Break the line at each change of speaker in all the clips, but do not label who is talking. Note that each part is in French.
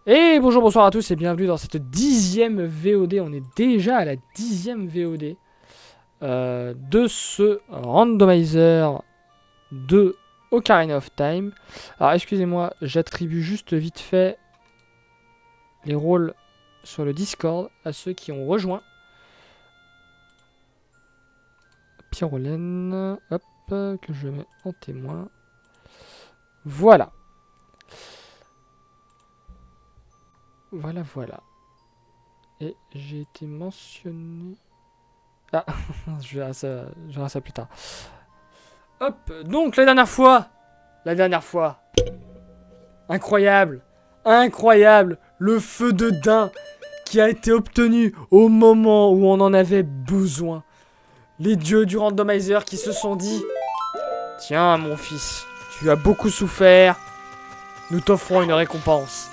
Et bonjour, bonsoir à tous et bienvenue dans cette 10e VOD. On est déjà à la 10e VOD de ce randomizer de Ocarina of Time. Alors excusez-moi, j'attribue juste vite fait les rôles sur le Discord à ceux qui ont rejoint. Pyrolène, hop, que je mets en témoin. Voilà. Voilà. Et j'ai été mentionné... Ah, je verrai ça plus tard. Hop, donc la dernière fois, incroyable, le feu de Dain qui a été obtenu au moment où on en avait besoin. Les dieux du randomizer qui se sont dit, tiens mon fils, tu as beaucoup souffert, nous t'offrons une récompense.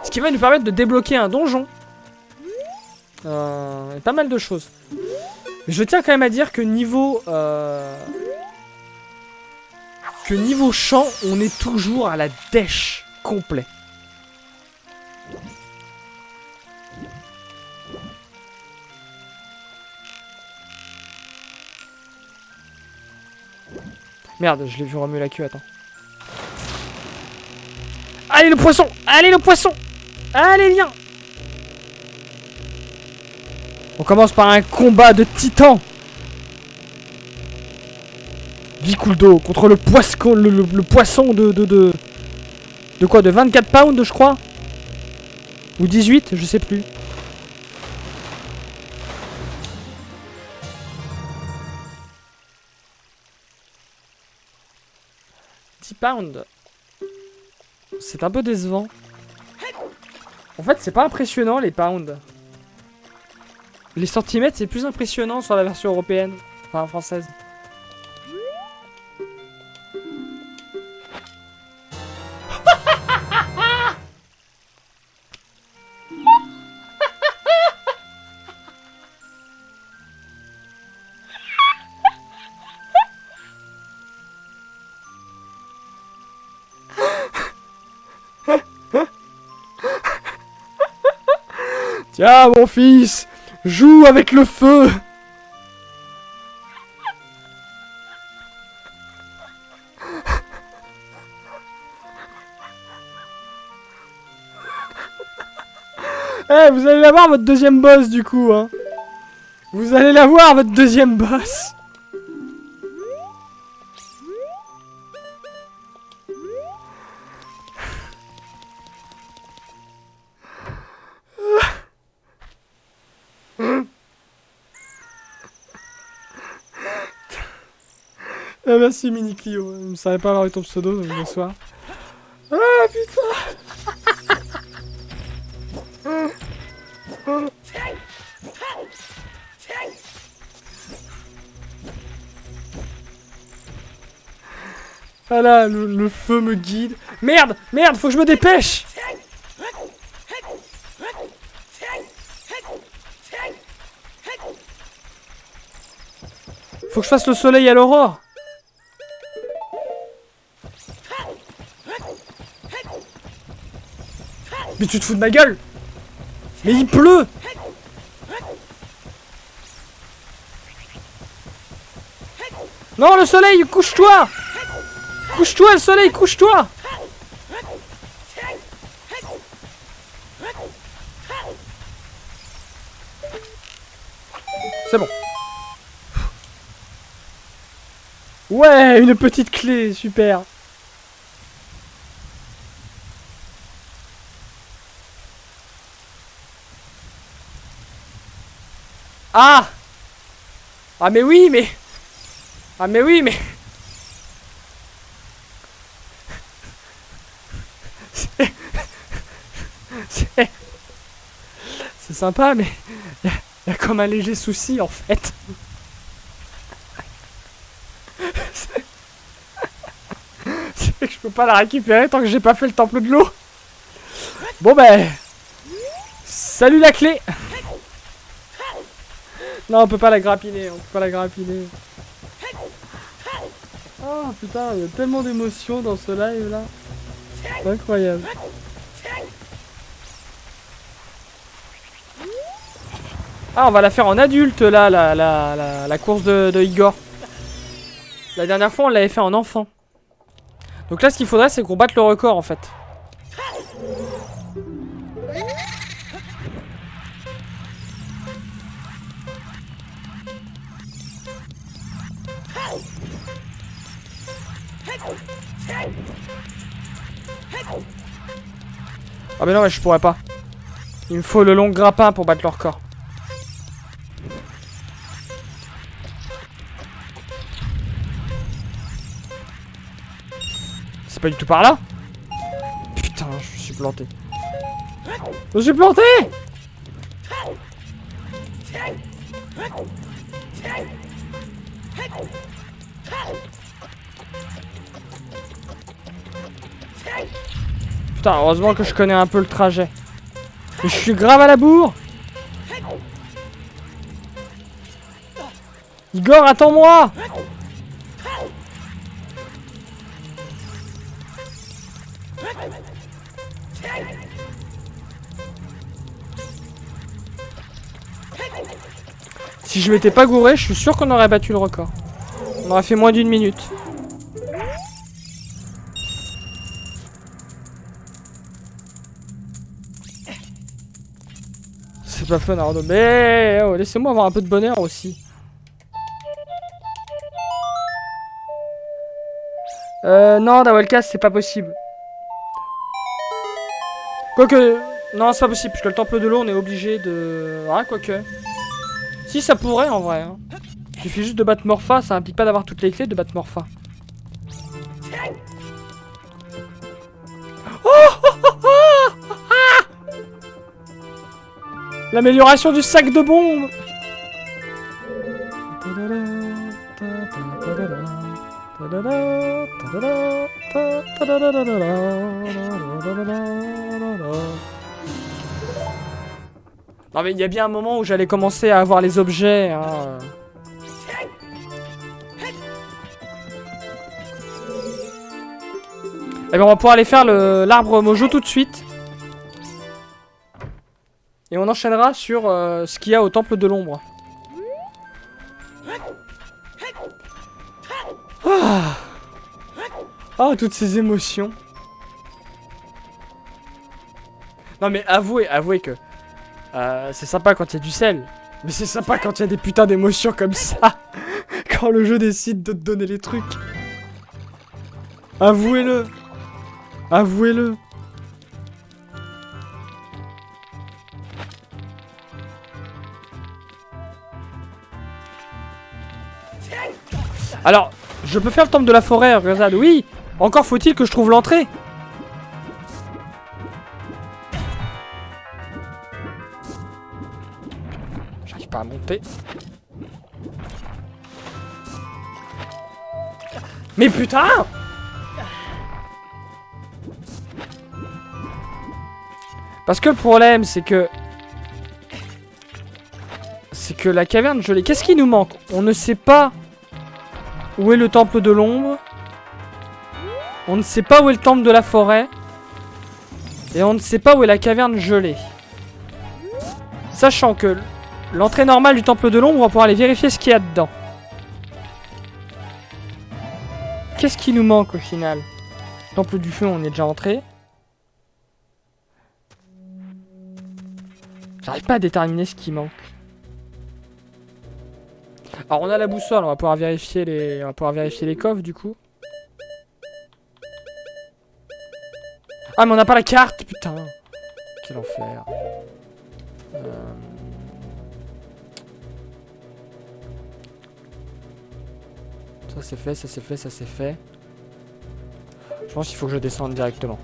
Ce qui va nous permettre de débloquer un donjon. Pas mal de choses. Mais je tiens quand même à dire que niveau chant, on est toujours à la dèche complet. Merde, je l'ai vu remuer la queue, attends. Allez le poisson! Allez viens! On commence par un combat de titans. Viculdo contre le poisson, le poisson de quoi? De 24 pounds, je crois? Ou 18, je sais plus. £10. C'est un peu décevant. En fait, c'est pas impressionnant les pounds. Les centimètres, c'est plus impressionnant sur la version européenne. Enfin, française. Tiens, mon fils, joue avec le feu. Eh, vous allez l'avoir votre deuxième boss du coup, hein. Vous allez l'avoir votre deuxième boss. Ah merci Mini Clio, je ne savais pas avoir eu ton pseudo, donc bonsoir. Ah putain. Ah là, le feu me guide. Merde, faut que je me dépêche. Faut que je fasse le soleil à l'aurore. Mais tu te fous de ma gueule. Mais il pleut. Non, le soleil, couche-toi. Couche-toi, le soleil, couche-toi. C'est bon. Ouais, une petite clé, super. Ah! Ah mais oui, mais... Ah mais oui, mais... C'est sympa, mais... Il y a comme un léger souci, en fait. C'est que je peux pas la récupérer tant que j'ai pas fait le temple de l'eau. Bon ben... Salut la clé. Non, on peut pas la grappiner, Oh putain, il y a tellement d'émotions dans ce live là. C'est incroyable. Ah, on va la faire en adulte, là, la course de Igor. La dernière fois, on l'avait fait en enfant. Donc là, ce qu'il faudrait, c'est qu'on batte le record, en fait. Ah mais non, mais je pourrais pas. Il me faut le long grappin pour battre le record. C'est pas du tout par là. Putain, je me suis planté. Je me suis planté. Putain, heureusement que je connais un peu le trajet. Mais je suis grave à la bourre. Igor, attends-moi. Si je m'étais pas gouré, je suis sûr qu'on aurait battu le record. On aurait fait moins d'1 minute. C'est pas fun, Arnaud. Mais oh, laissez-moi avoir un peu de bonheur aussi. Non, Dawalcast, c'est pas possible. Quoique... Non, c'est pas possible, parce que le temple de l'eau, on est obligé de... Ah, quoique... Si, ça pourrait, en vrai. Hein. Il suffit juste de battre Morpha, ça implique pas d'avoir toutes les clés de battre Morpha. L'amélioration du sac de bombes. Non mais il y a bien un moment où j'allais commencer à avoir les objets. Hein. Et ben on va pouvoir aller faire l'arbre Mojo tout de suite. Et on enchaînera sur ce qu'il y a au temple de l'ombre. Ah, toutes ces émotions. Non mais avouez que c'est sympa quand il y a du sel. Mais c'est sympa quand il y a des putains d'émotions comme ça. Quand le jeu décide de te donner les trucs. Avouez-le. Avouez-le. Alors, je peux faire le temple de la forêt, Rezad, oui. Encore faut-il que je trouve l'entrée. J'arrive pas à monter. Mais putain! Parce que le problème, c'est que la caverne gelée... Qu'est-ce qui nous manque? On ne sait pas où est le temple de l'ombre. On ne sait pas où est le temple de la forêt. Et on ne sait pas où est la caverne gelée. Sachant que l'entrée normale du temple de l'ombre, on va pouvoir aller vérifier ce qu'il y a dedans. Qu'est-ce qui nous manque au final? Temple du feu, on est déjà entré. J'arrive pas à déterminer ce qui manque. Alors on a la boussole, on va pouvoir vérifier les coffres du coup. Ah mais on n'a pas la carte, putain. Quel enfer. Ça c'est fait, ça c'est fait, ça c'est fait. Je pense qu'il faut que je descende directement.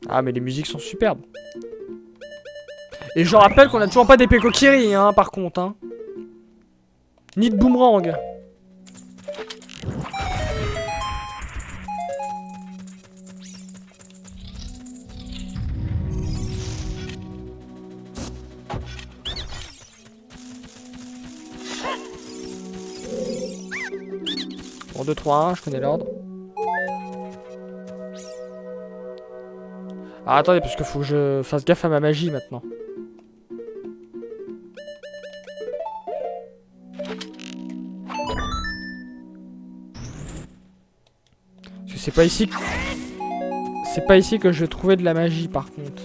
Ah mais les musiques sont superbes. Et je rappelle qu'on a toujours pas d'épée Kokiri hein, par contre hein. Ni de boomerang. Bon, 2, 3, 1, je connais l'ordre. Ah, attendez, parce qu'il faut que je fasse gaffe à ma magie maintenant. Parce que c'est pas ici que... C'est pas ici que je vais trouver de la magie, par contre.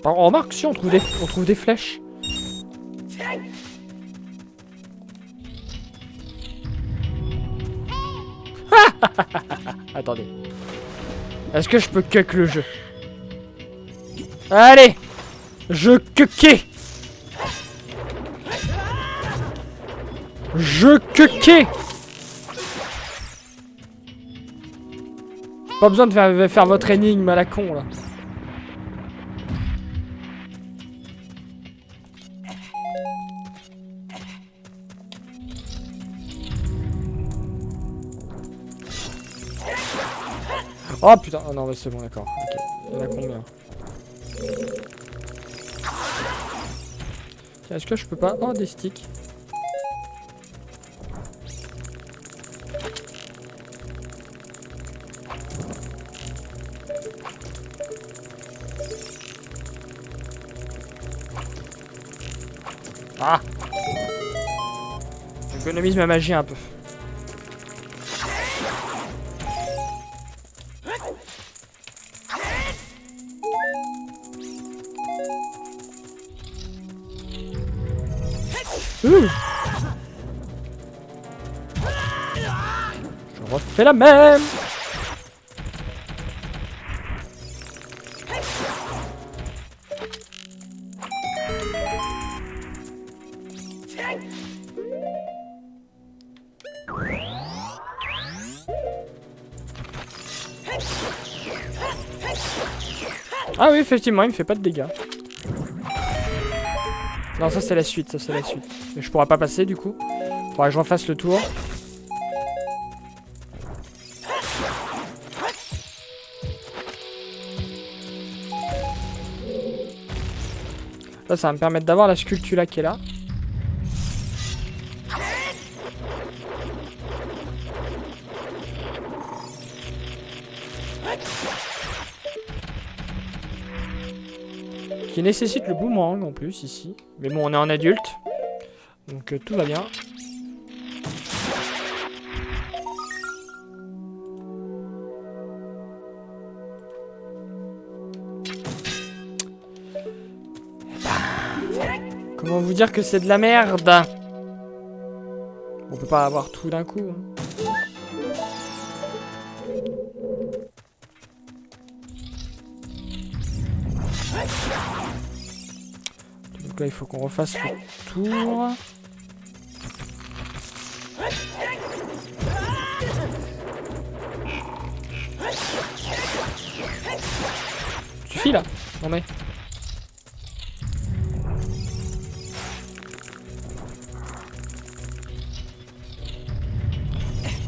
Oh, remarque, si, on trouve des flèches. Attendez. Est-ce que je peux cuck le jeu? Allez! Je cuckais! Je cuckais! Pas besoin de faire votre énigme à la con, là. Oh putain, oh non, mais c'est bon, d'accord. Ok, il y en a combien? Est-ce que je peux pas... Oh, des sticks. Ah! J'économise ma magie un peu. Je refais la même. Ah oui, effectivement, il me fait pas de dégâts. Non, ça c'est la suite, ça c'est la suite. Mais je pourrais pas passer du coup. Faudra que je refasse le tour. Là, ça va me permettre d'avoir la sculptula qui est là. Qui nécessite le boomerang en plus ici. Mais bon, on est en adulte. Donc tout va bien. Comment vous dire que c'est de la merde? On peut pas avoir tout d'un coup. Hein. Donc là, il faut qu'on refasse le tour. Suffit là. Non mais.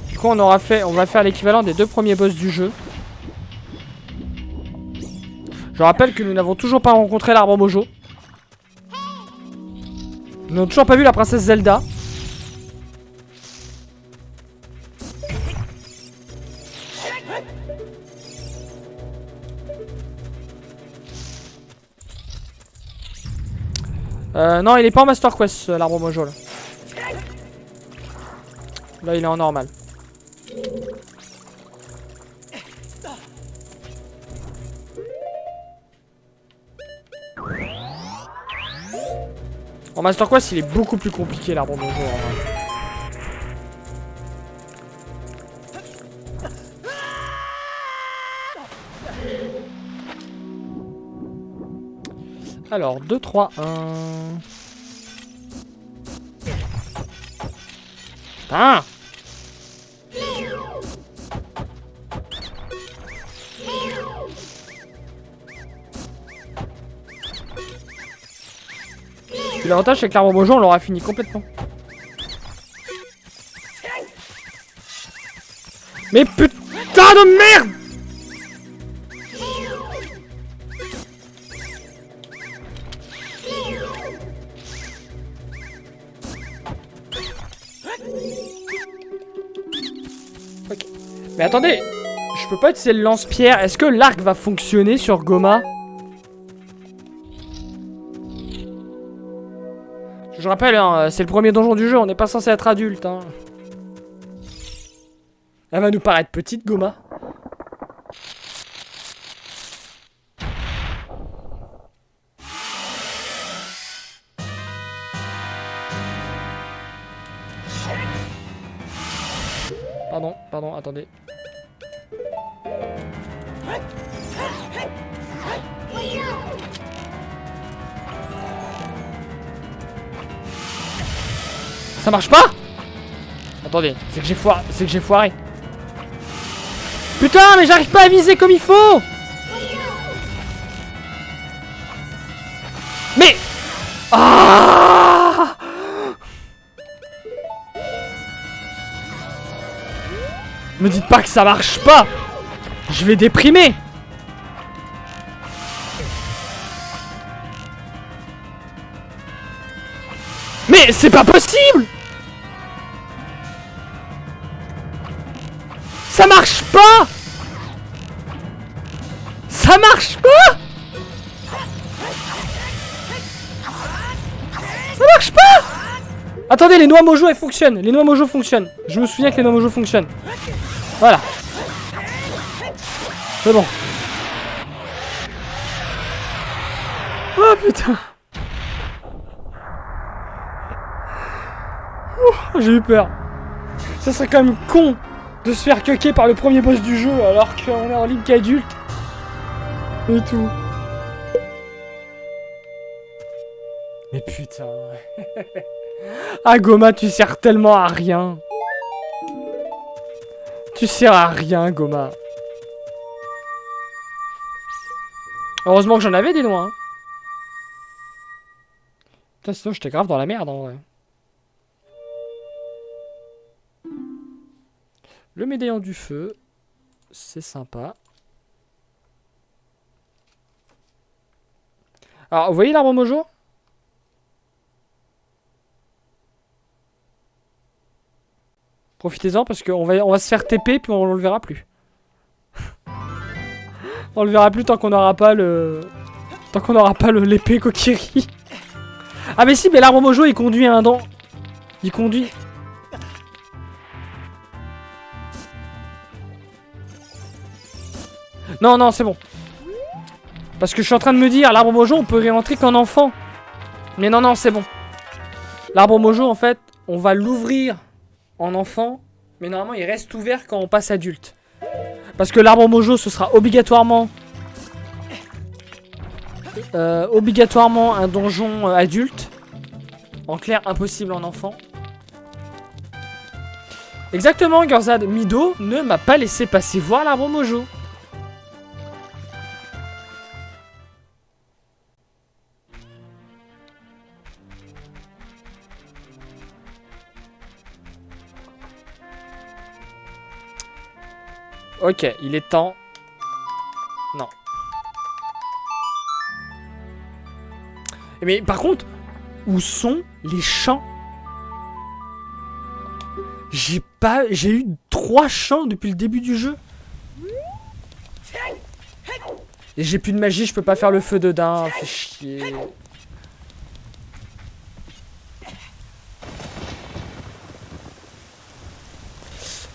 Du coup, on va faire l'équivalent des 2 premiers boss du jeu. Je rappelle que nous n'avons toujours pas rencontré l'arbre Mojo. Nous n'avons toujours pas vu la princesse Zelda. Non, il est pas en Master Quest, l'arbre Mojo là. Là, il est en normal. En Master Quest, il est beaucoup plus compliqué l'arbre Mojo. Alors, 2, 3, 1. Putain! Puis l'avantage, c'est que l'arbre Mojo, on l'aura fini complètement. Mais putain de merde! Mais attendez, je peux pas utiliser le lance-pierre. Est-ce que l'arc va fonctionner sur Goma? Je rappelle, hein, c'est le premier donjon du jeu, on n'est pas censé être adulte. Hein. Elle va nous paraître petite, Goma. Pardon, attendez. Ça marche pas? Attendez, c'est que j'ai foiré. Putain, mais j'arrive pas à viser comme il faut. Mais... Ah! Me dites pas que ça marche pas. Je vais déprimer. Mais c'est pas possible. Ça marche pas. Ça marche pas. Ça marche pas. Attendez, les noix mojo elles fonctionnent. Les noix mojo fonctionnent. Je me souviens que les noix mojo fonctionnent. Voilà. C'est bon. Oh putain. J'ai eu peur. Ça serait quand même con de se faire cucker par le premier boss du jeu alors qu'on est en ligne qu'adulte. Et tout. Mais putain. Ah Goma, tu sers tellement à rien. Tu sers à rien, Goma. Heureusement que j'en avais des noix. Hein. Putain, sinon j'étais grave dans la merde en vrai. Le médaillon du feu, c'est sympa. Alors, vous voyez l'arbre mojo? Profitez-en parce qu'on va se faire TP puis on le verra plus. On le verra plus tant qu'on n'aura pas le... Tant qu'on n'aura pas l'épée Kokiri. Ah mais si, mais l'arbre mojo il conduit à un dent. Il conduit... Non, non, c'est bon. Parce que je suis en train de me dire, l'arbre mojo, on peut réentrer qu'en enfant. Mais non, non, c'est bon. L'arbre mojo, en fait, on va l'ouvrir en enfant. Mais normalement, il reste ouvert quand on passe adulte. Parce que l'arbre mojo, ce sera obligatoirement... obligatoirement un donjon adulte. En clair, impossible en enfant. Exactement, Gurzad. Mido ne m'a pas laissé passer voir l'arbre mojo. Ok, il est temps. Non. Mais par contre, où sont les champs? J'ai eu 3 champs depuis le début du jeu. Et j'ai plus de magie, je peux pas faire le feu de daim, fait chier.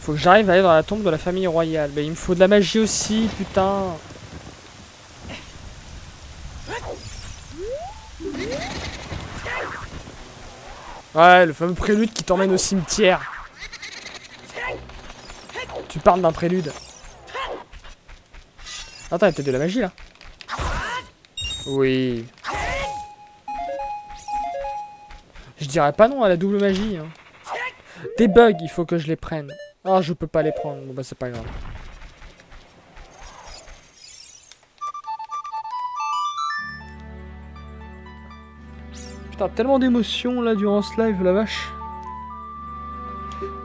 Faut que j'arrive à aller dans la tombe de la famille royale. Mais il me faut de la magie aussi, putain. Ouais, le fameux prélude qui t'emmène au cimetière. Tu parles d'un prélude. Attends, il y a peut-être de la magie là. Oui. Je dirais pas non à la double magie. Hein. Des bugs, il faut que je les prenne. Ah, je peux pas les prendre. Bon bah c'est pas grave. Putain, tellement d'émotions là durant ce live, la vache.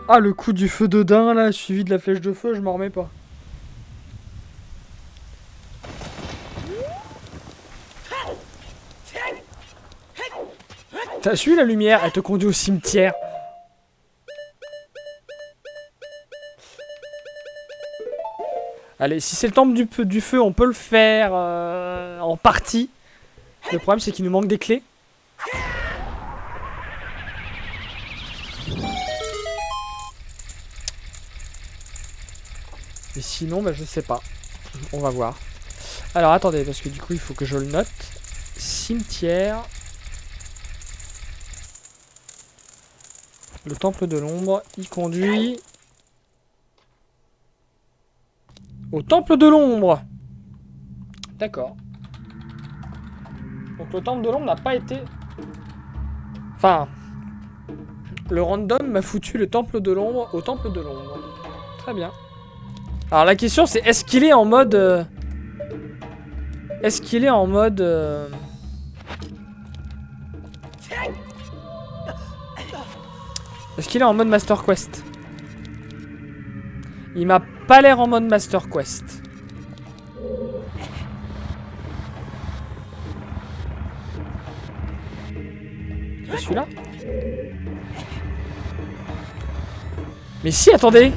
Ah, le coup du feu de daim là, suivi de la flèche de feu, je m'en remets pas. T'as su la lumière, elle te conduit au cimetière. Allez, si c'est le temple du feu, on peut le faire en partie. Le problème, c'est qu'il nous manque des clés. Et sinon, bah, je sais pas. On va voir. Alors, attendez, parce que du coup, il faut que je le note. Cimetière. Le temple de l'ombre, il conduit au temple de l'ombre. D'accord. Donc le temple de l'ombre n'a pas été... Enfin... Le random m'a foutu le temple de l'ombre au temple de l'ombre. Très bien. Alors la question c'est, est-ce qu'il est en mode... Est-ce qu'il est en mode... Est-ce qu'il est en mode Master Quest? Il m'a pas l'air en mode Master Quest. C'est celui-là? Mais si, attendez!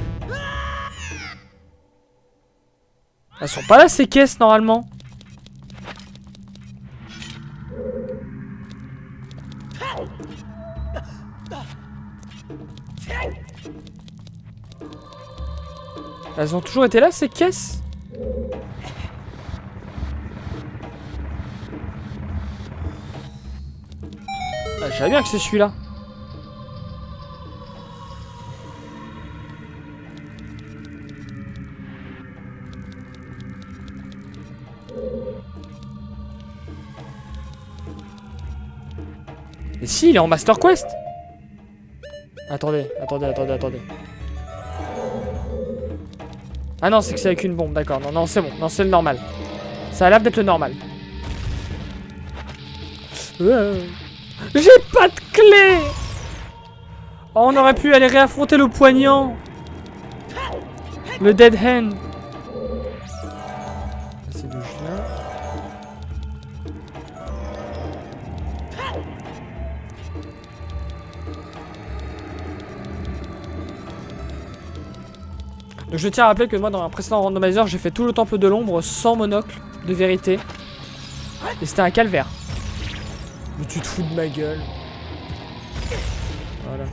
Elles sont pas là ces caisses normalement. Elles ont toujours été là ces caisses? Ah, je savais bien que c'est celui-là. Mais si, il est en Master Quest. Attendez. Ah non, c'est que c'est avec une bombe, d'accord. Non, c'est bon. Non, c'est le normal. Ça a l'air d'être le normal. J'ai pas de clé. Oh, on aurait pu aller réaffronter le poignant. Le Dead Hand. C'est d'où je viens. Donc je tiens à rappeler que moi dans un précédent randomizer j'ai fait tout le temple de l'ombre sans monocle de vérité. Et c'était un calvaire. Mais tu te fous de ma gueule. Voilà.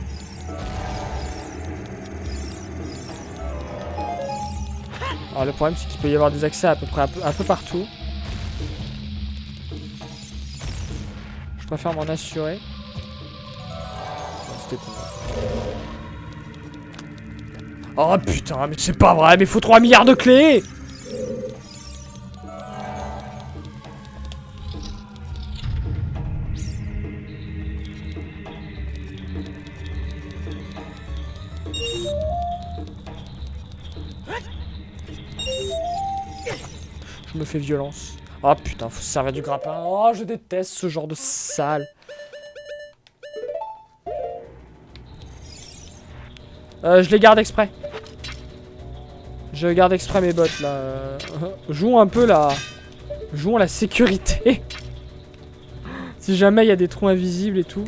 Alors le problème c'est qu'il peut y avoir des accès à peu près un peu partout. Je préfère m'en assurer. C'était con. Oh putain, mais c'est pas vrai, mais faut 3 milliards de clés. Je me fais violence. Oh putain, faut se servir du grappin. Oh, je déteste ce genre de sale. Je les garde exprès. Je garde exprès mes bottes là. Jouons un peu la... Jouons la sécurité. Si jamais il y a des trous invisibles et tout.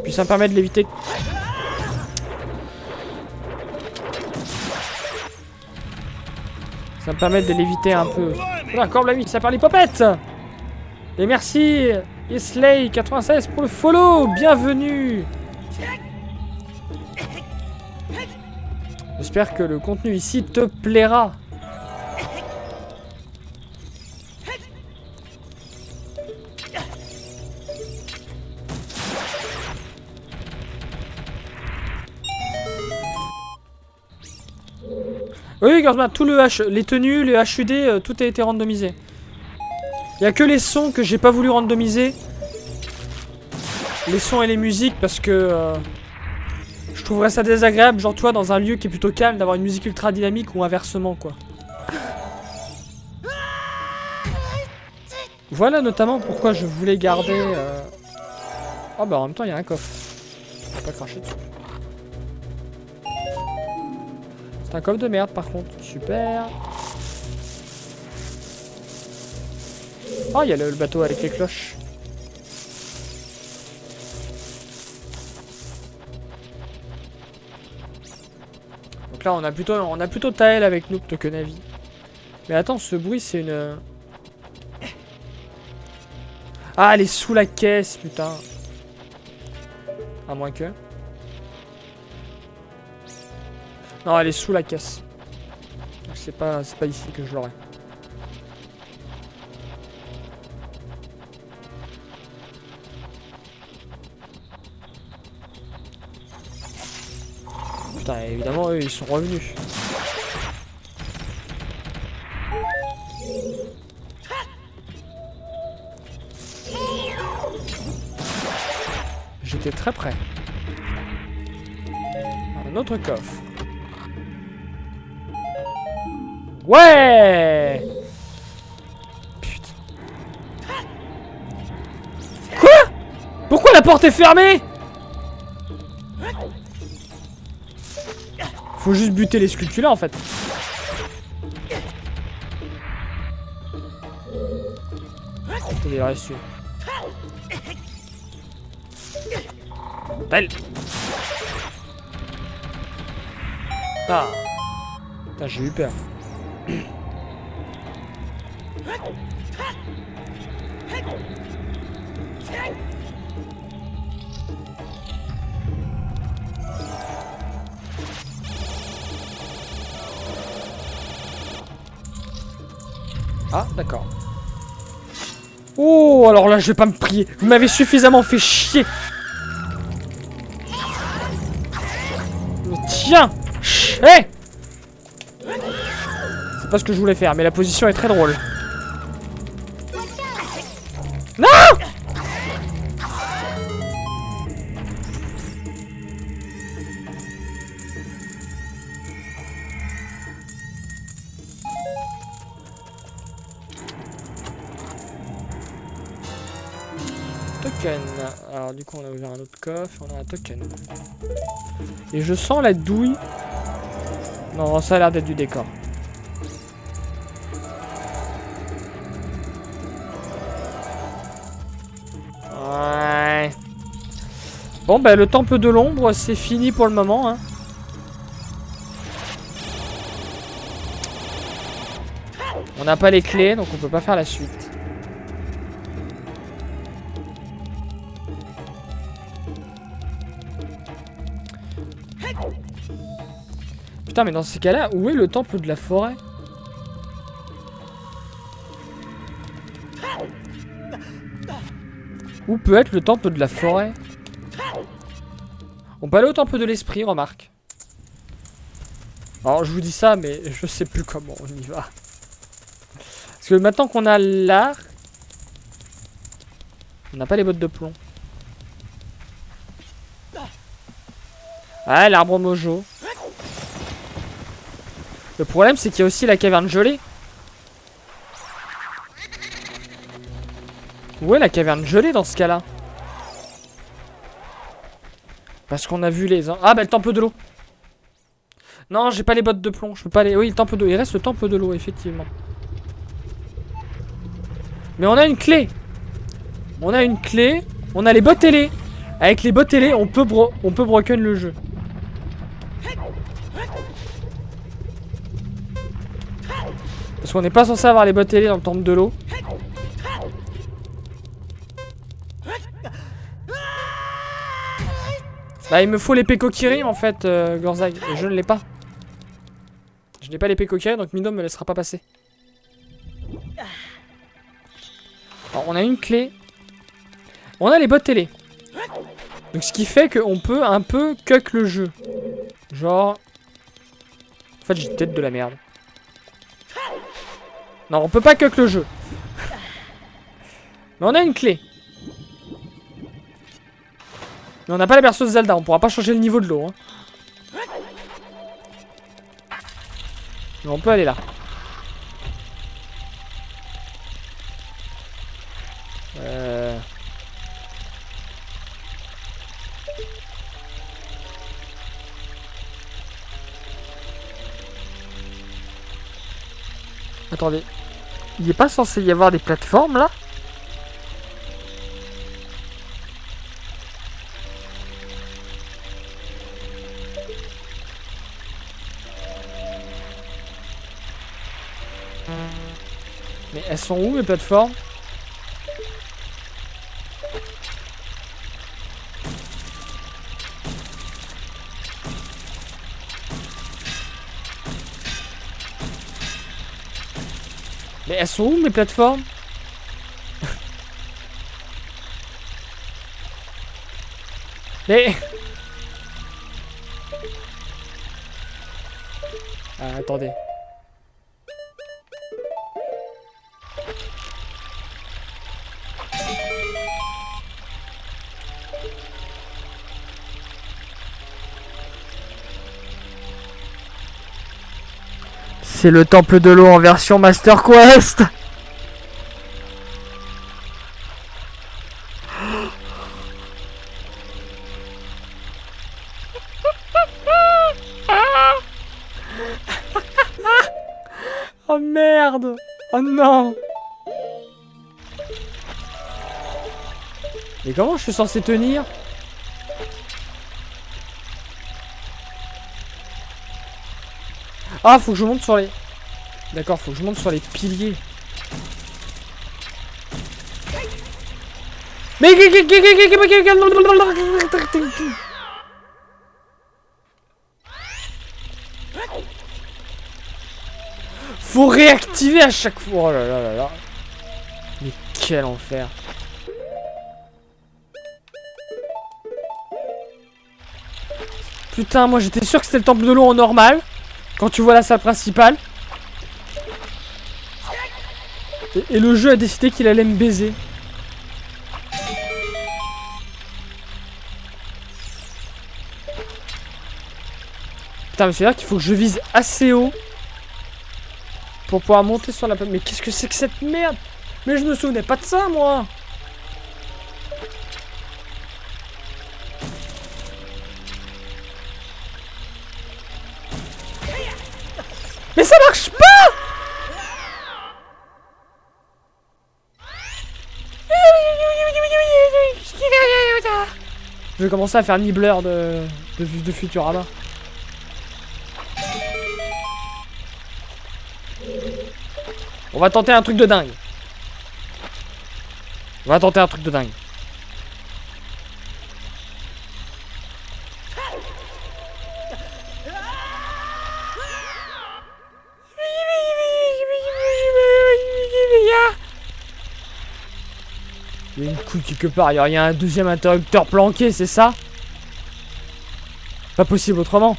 Puis ça me permet de l'éviter. Ça me permet de l'éviter un peu. D'accord, la nuit, ça parle hipopète. Et merci Islay96 pour le follow. Bienvenue. J'espère que le contenu ici te plaira. Oui, Gursman, tout le les tenues, les HUD, tout a été randomisé. Il y a que les sons que j'ai pas voulu randomiser. Les sons et les musiques parce que je trouverais ça désagréable, genre toi dans un lieu qui est plutôt calme, d'avoir une musique ultra dynamique ou inversement quoi. Voilà notamment pourquoi je voulais garder... Oh bah en même temps il y a un coffre. Je vais pas cracher dessus. C'est un coffre de merde par contre. Super. Oh il y a le bateau avec les cloches. Donc là, on a plutôt Tael avec nous plutôt que Navi. Mais attends, ce bruit, c'est une... Ah, elle est sous la caisse, putain. À moins que... Non, elle est sous la caisse. C'est pas ici que je l'aurai. Putain, évidemment, eux, ils sont revenus. J'étais très près. Un autre coffre. Ouais! Putain. Quoi? Pourquoi la porte est fermée? Faut juste buter les sculptures en fait. Il en reste une. Belle. Ah. Putain, j'ai eu peur. Ah, d'accord. Oh, alors là, je vais pas me prier. Vous m'avez suffisamment fait chier. Mais tiens. Hé. C'est pas ce que je voulais faire, mais la position est très drôle. Non. Token. Alors du coup on a ouvert un autre coffre, on a un token. Et je sens la douille. Non, ça a l'air d'être du décor. Ouais. Bon bah le temple de l'ombre c'est fini pour le moment hein. On n'a pas les clés donc on peut pas faire la suite. Putain mais dans ces cas-là, où est le temple de la forêt? Où peut être le temple de la forêt? On peut aller au temple de l'esprit, remarque. Alors je vous dis ça mais je sais plus comment on y va. Parce que maintenant qu'on a l'arc, on n'a pas les bottes de plomb. Ah, l'arbre mojo. Le problème, c'est qu'il y a aussi la caverne gelée. Où est la caverne gelée dans ce cas-là? Parce qu'on a vu les... Ah, bah le temple de l'eau. Non, j'ai pas les bottes de plomb. Je peux pas les... Oui, le temple de l'eau. Il reste le temple de l'eau, effectivement. Mais on a une clé. On a une clé. On a les bottes ailées. Avec les bottes ailées, on peut broken le jeu. Parce qu'on n'est pas censé avoir les bottes ailées dans le temple de l'eau. Bah il me faut l'épée Kokiri en fait, Gorzag. Et je ne l'ai pas. Je n'ai pas l'épée Kokiri donc Mido me laissera pas passer. Alors on a une clé. On a les bottes ailées. Donc ce qui fait qu'on peut un peu cuck le jeu. Genre... En fait j'ai peut-être de la merde. Non, on peut pas cuck le jeu. Mais on a une clé. Mais on n'a pas la berceuse Zelda, on pourra pas changer le niveau de l'eau. Hein. Mais on peut aller là. Attendez. Il n'est pas censé y avoir des plateformes là? Elles sont où mes plateformes? Mais elles sont où mes plateformes? Mais... Ah, attendez. C'est le temple de l'eau en version Master Quest. Oh merde. Oh non. Mais comment je suis censé tenir? Ah, faut que je monte sur les... D'accord, faut que je monte sur les piliers. Mais... Faut réactiver à chaque fois. Oh là là là là. Mais quel enfer. Putain, moi j'étais sûr que c'était le temple de l'eau en normal. Quand tu vois la salle principale. Et le jeu a décidé qu'il allait me baiser. Putain, mais c'est là qu'il faut que je vise assez haut pour pouvoir monter sur la plate. Mais qu'est-ce que c'est que cette merde? Mais je me souvenais pas de ça, moi. Mais ça marche pas. Je vais commencer à faire Nibbler de Futurama. On va tenter un truc de dingue. On va tenter un truc de dingue. Il y a une couille quelque part. Il y a un deuxième interrupteur planqué, c'est ça? Pas possible autrement.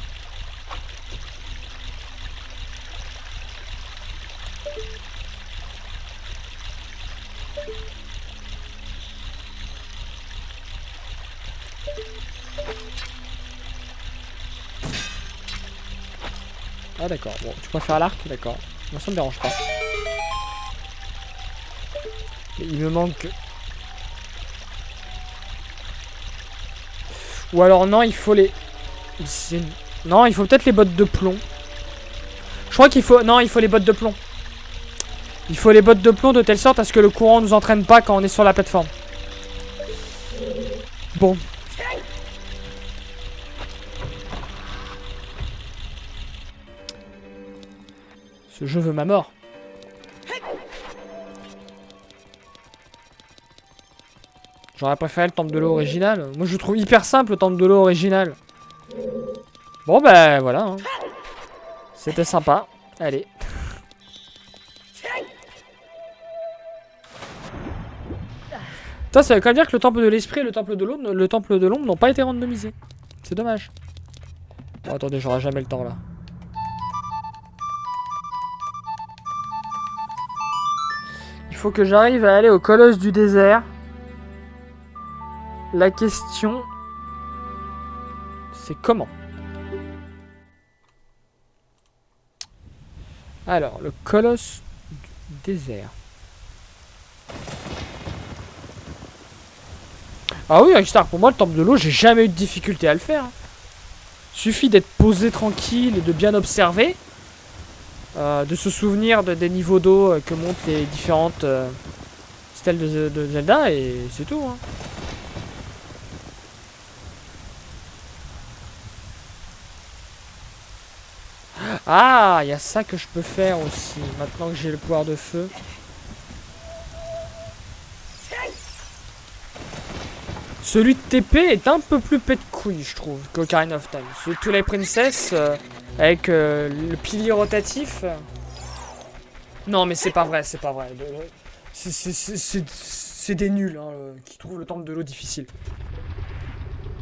Ah d'accord, bon, tu préfères l'arc, d'accord. Moi ça me dérange pas. Mais il me manque... Ou alors non, il faut les... Non, il faut peut-être les bottes de plomb. Je crois qu'il faut... Non, il faut les bottes de plomb. Il faut les bottes de plomb de telle sorte à ce que le courant nous entraîne pas quand on est sur la plateforme. Bon. Ce jeu veut ma mort. J'aurais préféré le temple de l'eau original. Moi je le trouve hyper simple le temple de l'eau original. Bon bah voilà. Hein. C'était sympa. Allez. Putain, ça veut quand même dire que le temple de l'esprit et le temple de l'ombre n'ont pas été randomisés. C'est dommage. Bon, attendez, j'aurai jamais le temps là. Il faut que j'arrive à aller au colosse du désert. La question, c'est comment? Alors, le colosse du désert. Ah oui, Rockstar, pour moi, le temple de l'eau, j'ai jamais eu de difficulté à le faire. Suffit d'être posé tranquille et de bien observer. De se souvenir des niveaux d'eau que montrent les différentes stèles de Zelda, et c'est tout. Hein. Ah, il y a ça que je peux faire aussi, maintenant que j'ai le pouvoir de feu. Celui de TP est un peu plus pet de couille, je trouve, qu'Ocarina of Time. Celui de Twilight Princess, avec le pilier rotatif. Non, mais c'est pas vrai, c'est pas vrai. C'est des nuls hein, qui trouvent le temple de l'eau difficile.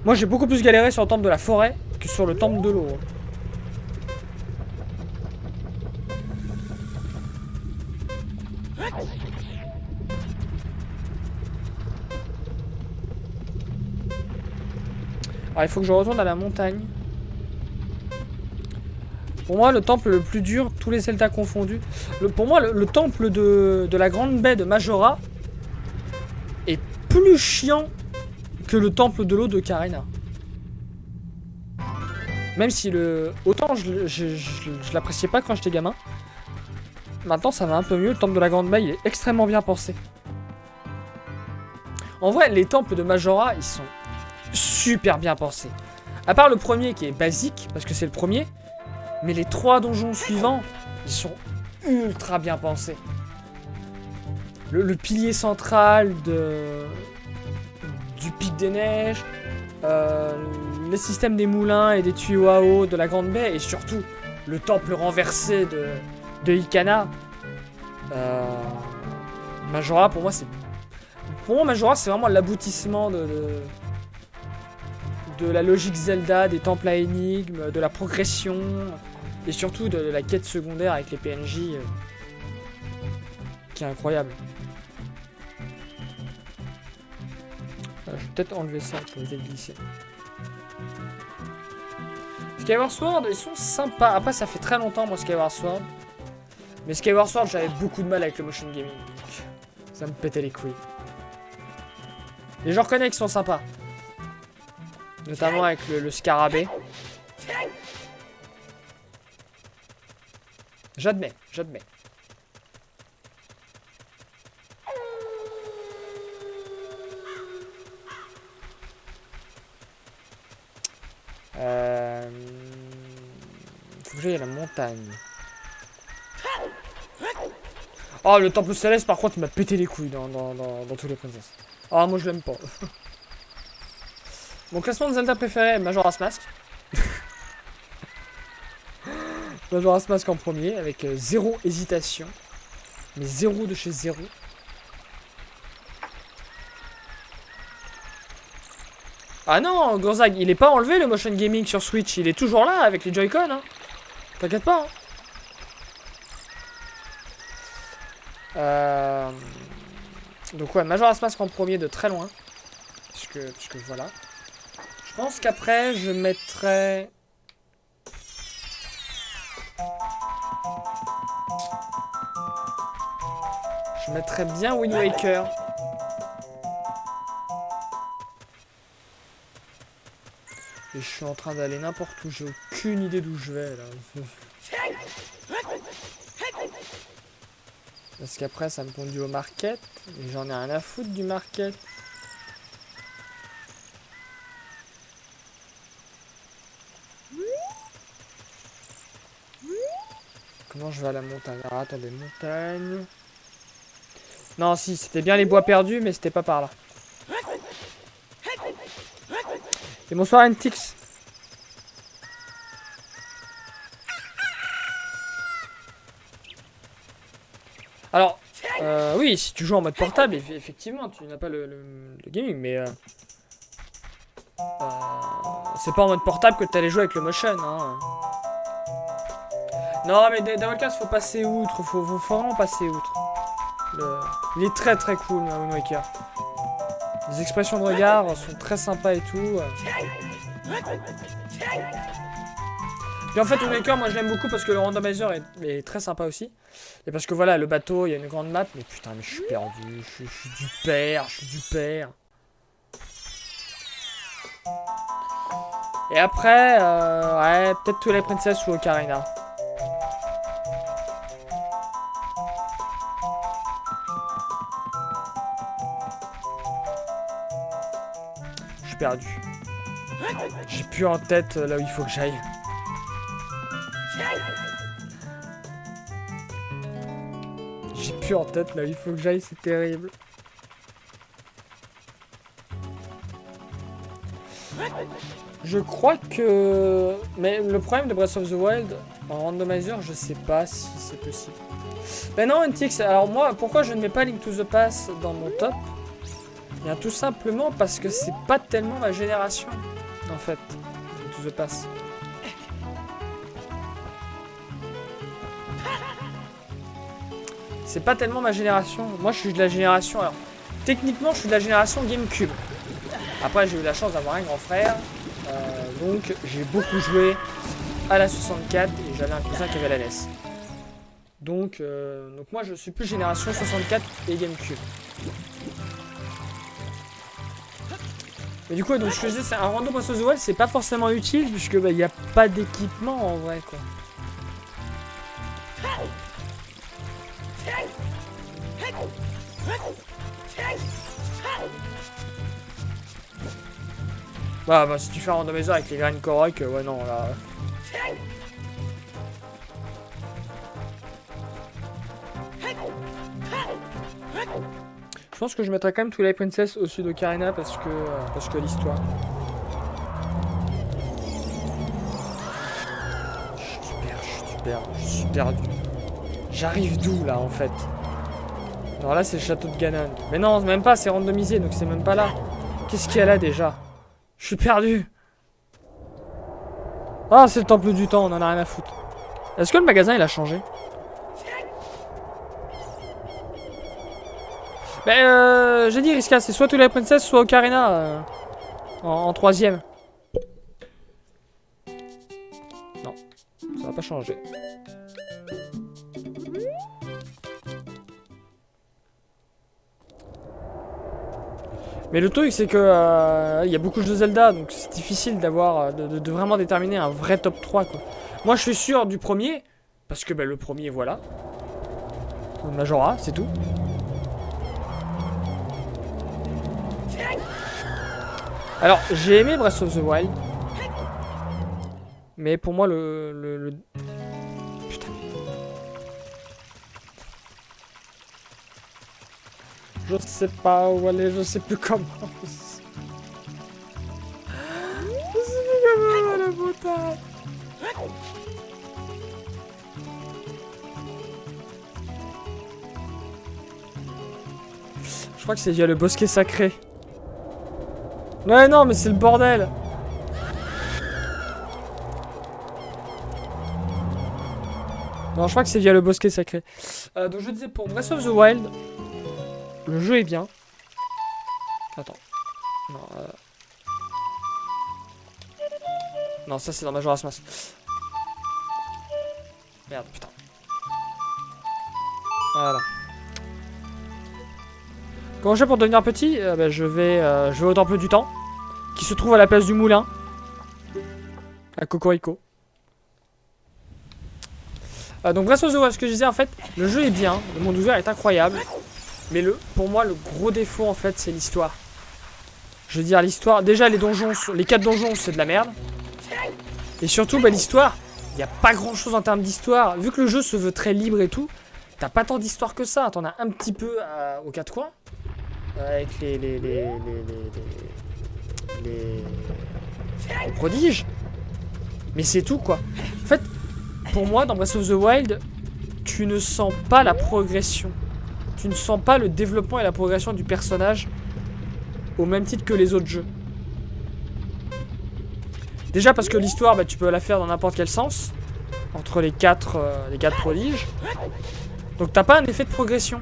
Moi, j'ai beaucoup plus galéré sur le temple de la forêt que sur le temple de l'eau. Alors, il faut que je retourne à la montagne. Pour moi, le temple le plus dur, tous les Zelda confondus. Pour moi, le temple de la grande baie de Majora est plus chiant que le temple de l'eau de Karina. Même si autant je l'appréciais pas quand j'étais gamin. Maintenant, ça va un peu mieux. Le temple de la grande baie, il est extrêmement bien pensé. En vrai, les temples de Majora, ils sont super bien pensés. À part le premier qui est basique, parce que c'est le premier. Mais les 3 donjons suivants, ils sont ultra bien pensés. Le pilier central du pic des neiges, le système des moulins et des tuyaux à eau de la grande baie, et surtout le temple renversé de Ikana. Majora, pour moi, Majora, c'est vraiment l'aboutissement de la logique Zelda, des temples à énigmes, de la progression. Et surtout de la quête secondaire avec les PNJ qui est incroyable. Je vais peut-être enlever ça pour éviter de glisser. Skyward Sword, ils sont sympas. Après, ça fait très longtemps, moi, Skyward Sword. Mais Skyward Sword, j'avais beaucoup de mal avec le motion gaming. Ça me pétait les couilles. Et je reconnais qu'ils sont sympas. Notamment avec le scarabée. J'admets, j'admets. Faut que j'aille à la montagne. Oh, le temple céleste, par contre, il m'a pété les couilles dans tous les princesses. Ah, moi, je l'aime pas. Mon classement de Zelda préféré, Majora's Mask. Majora's Mask en premier, avec zéro hésitation. Mais zéro de chez zéro. Ah non, Gonzag, il est pas enlevé le motion gaming sur Switch. Il est toujours là avec les Joy-Con. Hein. T'inquiète pas. Hein. Donc ouais, Majora's Mask en premier de très loin. Puisque voilà. Je pense qu'après, je mettrai... Je mettrais bien Wind Waker. Et je suis en train d'aller n'importe où. J'ai aucune idée d'où je vais là. Parce qu'après ça me conduit au market. Et j'en ai rien à foutre du market. Comment je vais à la montagne? Alors attendez, montagne... Non, si, c'était bien les bois perdus, mais c'était pas par là. Et bonsoir, Ntix. Alors, oui, si tu joues en mode portable, effectivement, tu n'as pas le gaming, mais... c'est pas en mode portable que tu allais jouer avec le motion, hein. Non, mais Davolcast, faut passer outre, faut vraiment passer outre. Il est très très cool, Wind Waker. Les expressions de regard sont très sympas et tout. Puis en fait, Wind Waker, moi je l'aime beaucoup parce que le randomizer est très sympa aussi. Et parce que voilà, le bateau, il y a une grande map. Mais putain, mais je suis perdu. Je suis du père, je suis du père. Et après, ouais, peut-être Twilight Princess ou Ocarina. Perdu. J'ai plus en tête là où il faut que j'aille. J'ai plus en tête là où il faut que j'aille, c'est terrible. Je crois que... Mais le problème de Breath of the Wild, en randomizer, je sais pas si c'est possible. Ben non, NTX, alors moi, pourquoi je ne mets pas Link to the Past dans mon top? Bien tout simplement parce que c'est pas tellement ma génération, en fait, Link to the Past. C'est pas tellement ma génération. Moi, je suis de la génération... Alors, techniquement, je suis de la génération GameCube. Après, j'ai eu la chance d'avoir un grand frère. Donc, j'ai beaucoup joué à la 64 et j'avais un cousin qui avait la NES. Donc moi, je suis plus génération 64 et GameCube. Mais du coup, donc, je faisais c'est un random Breath of the Wild, c'est pas forcément utile puisque il n'y a pas d'équipement en vrai, quoi. Bah si tu fais un randomizer avec les graines Korok, ouais non là... Je pense que je mettrai quand même Twilight Princess au-dessus d'Ocarina parce que l'histoire. Je suis perdu. J'arrive d'où là en fait? Alors là c'est le château de Ganon. Mais non, même pas, c'est randomisé donc c'est même pas là. Qu'est-ce qu'il y a là déjà? Je suis perdu. Ah, c'est le temple du temps, on en a rien à foutre. Est-ce que le magasin il a changé? Ben j'ai dit Riska, c'est soit Twilight Princess soit Ocarina en troisième. Non, ça va pas changer. Mais le truc c'est que y a beaucoup de jeux Zelda, donc c'est difficile d'avoir de vraiment déterminer un vrai top 3 quoi. Moi je suis sûr du premier, parce que le premier voilà. Majora, c'est tout. Alors j'ai aimé Breath of the Wild. Mais pour moi le... Putain. Je sais pas où aller, je sais plus comment. Je sais plus comment la montagne. Je crois que c'est via le bosquet sacré. Ouais non mais c'est le bordel. Non je crois que c'est via le bosquet sacré. Donc je disais pour Breath of the Wild. Le jeu est bien. Attends. Non, non, ça c'est dans Majora's Mask. Merde, putain. Voilà. Comment je fais pour devenir petit? Je vais au temple du temps. Qui se trouve à la place du moulin. À Cocorico. Donc Breath of the Wild, ce que je disais en fait, le jeu est bien. Le monde ouvert est incroyable. Mais pour moi, le gros défaut, en fait, c'est l'histoire. Je veux dire, l'histoire... Déjà, les 4 donjons, c'est de la merde. Et surtout, l'histoire, il n'y a pas grand-chose en termes d'histoire. Vu que le jeu se veut très libre et tout, t'as pas tant d'histoire que ça. T'en as un petit peu aux 4 coins. Avec les prodiges. Mais c'est tout, quoi. En fait, pour moi, dans Breath of the Wild, tu ne sens pas la progression. Tu ne sens pas le développement et la progression du personnage au même titre que les autres jeux. Déjà parce que l'histoire, tu peux la faire dans n'importe quel sens. Entre les quatre prodiges. Donc t'as pas un effet de progression.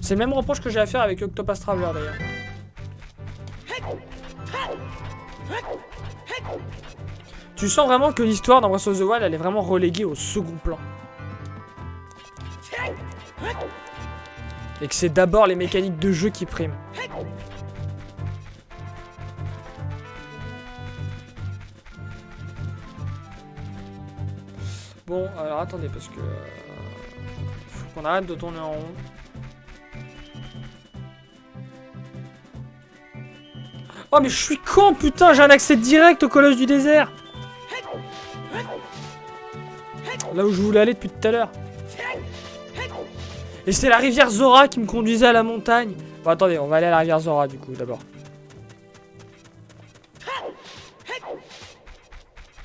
C'est le même reproche que j'ai à faire avec Octopath Traveler d'ailleurs. Tu sens vraiment que l'histoire dans Breath of the Wild, elle est vraiment reléguée au second plan. Et que c'est d'abord les mécaniques de jeu qui priment. Bon, alors attendez, parce que... faut qu'on arrête de tourner en rond. Oh mais je suis con, putain, j'ai un accès direct au collège du désert. Là où je voulais aller depuis tout à l'heure. Et c'est la rivière Zora qui me conduisait à la montagne. Bon attendez, on va aller à la rivière Zora du coup d'abord.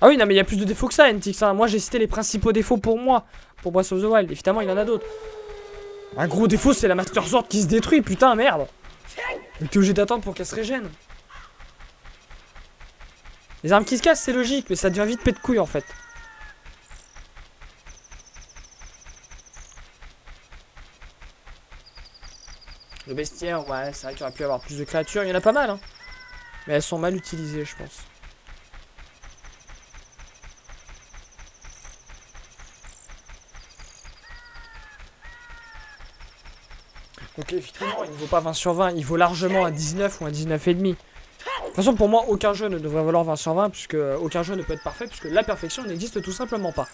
Ah oui, non, mais il y a plus de défauts que ça, NTX. Hein. Moi, j'ai cité les principaux défauts pour moi. Pour Breath of the Wild. Évidemment, il y en a d'autres. Un gros défaut, c'est la Master Sword qui se détruit. Putain, merde. Mais t'es obligé d'attendre pour qu'elle se régène. Les armes qui se cassent, c'est logique. Mais ça devient vite pète de couilles, en fait. Le bestiaire, ouais, c'est vrai qu'il aurait pu y avoir plus de créatures. Il y en a pas mal, hein. Mais elles sont mal utilisées, je pense. Donc effectivement, il ne vaut pas 20 sur 20, il vaut largement un 19 ou un 19,5. De toute façon, pour moi, aucun jeu ne devrait valoir 20 sur 20, puisque aucun jeu ne peut être parfait, puisque la perfection n'existe tout simplement pas.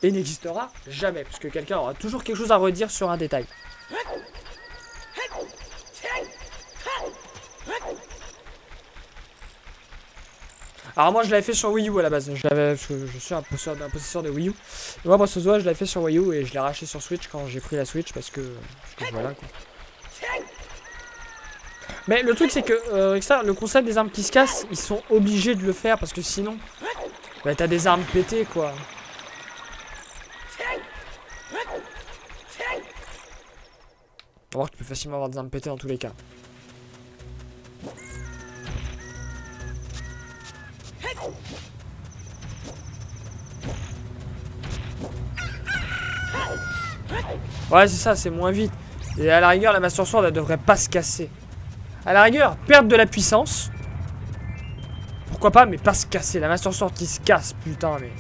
Et n'existera jamais, puisque quelqu'un aura toujours quelque chose à redire sur un détail. Alors moi je l'avais fait sur Wii U à la base, parce que je suis un possesseur de Wii U. Et moi Breath of the Wild je l'avais fait sur Wii U et je l'ai racheté sur Switch quand j'ai pris la Switch parce que voilà quoi. Mais le truc c'est que le concept des armes qui se cassent, ils sont obligés de le faire parce que sinon, bah t'as des armes pétées quoi. Alors tu peux facilement avoir des armes pétées dans tous les cas. Ouais, c'est ça, c'est moins vite. Et à la rigueur, la Master Sword, elle devrait pas se casser. À la rigueur, perdre de la puissance. Pourquoi pas, mais pas se casser. La Master Sword qui se casse, putain, mais...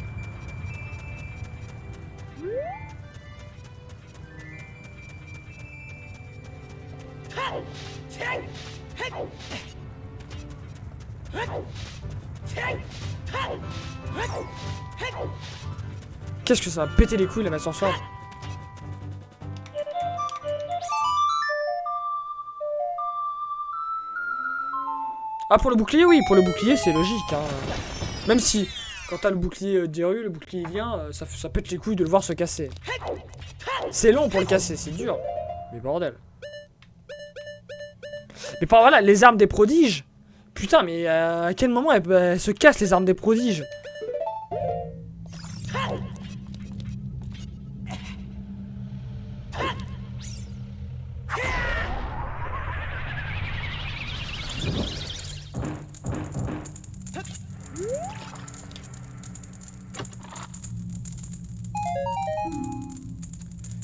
Qu'est-ce que ça va péter les couilles, la Master Sword? Ah, pour le bouclier, oui, pour le bouclier, c'est logique. Hein. Même si, quand t'as le bouclier d'Hyrule, le bouclier vient, ça pète les couilles de le voir se casser. C'est long pour le casser, c'est dur. Mais bordel. Mais par voilà, les armes des prodiges. Putain, mais à quel moment elles se cassent, les armes des prodiges?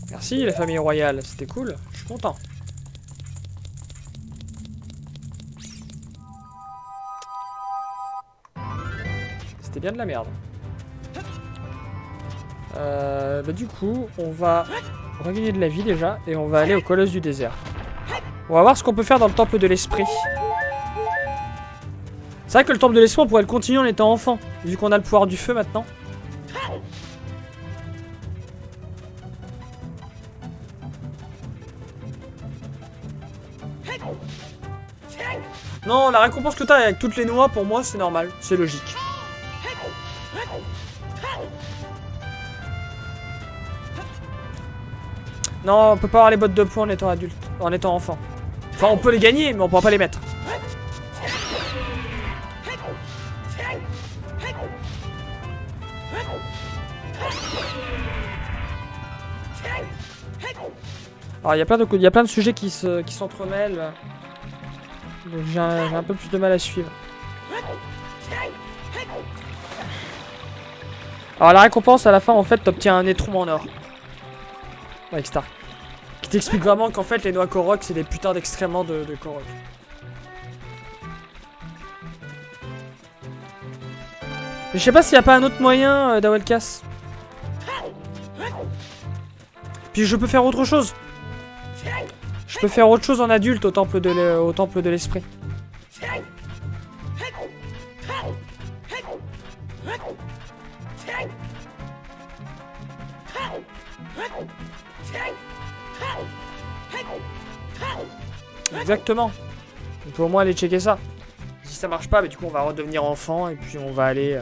Merci la famille royale, c'était cool, je suis content. C'était bien de la merde. Bah du coup, on va regagner de la vie déjà et on va aller au colosse du désert. On va voir ce qu'on peut faire dans le temple de l'esprit. C'est vrai que le temple de l'esprit, on pourrait le continuer en étant enfant, vu qu'on a le pouvoir du feu maintenant. Non, la récompense que t'as avec toutes les noix, pour moi, c'est normal. C'est logique. Non, on peut pas avoir les bottes de poing en étant adulte, en étant enfant. Enfin, on peut les gagner, mais on pourra pas les mettre. Alors, il y a plein de sujets qui s'entremêlent. Donc j'ai un peu plus de mal à suivre. Alors la récompense à la fin en fait t'obtiens un étron en or. Avec Star. Qui t'explique vraiment qu'en fait les noix Korok c'est des putains d'excréments de Korok. Mais je sais pas s'il n'y a pas un autre moyen d'Awelkas. Puis je peux faire autre chose. Je peux faire autre chose en adulte au temple de l'esprit. Exactement. On peut au moins aller checker ça. Si ça marche pas, bah, du coup on va redevenir enfant et puis on va aller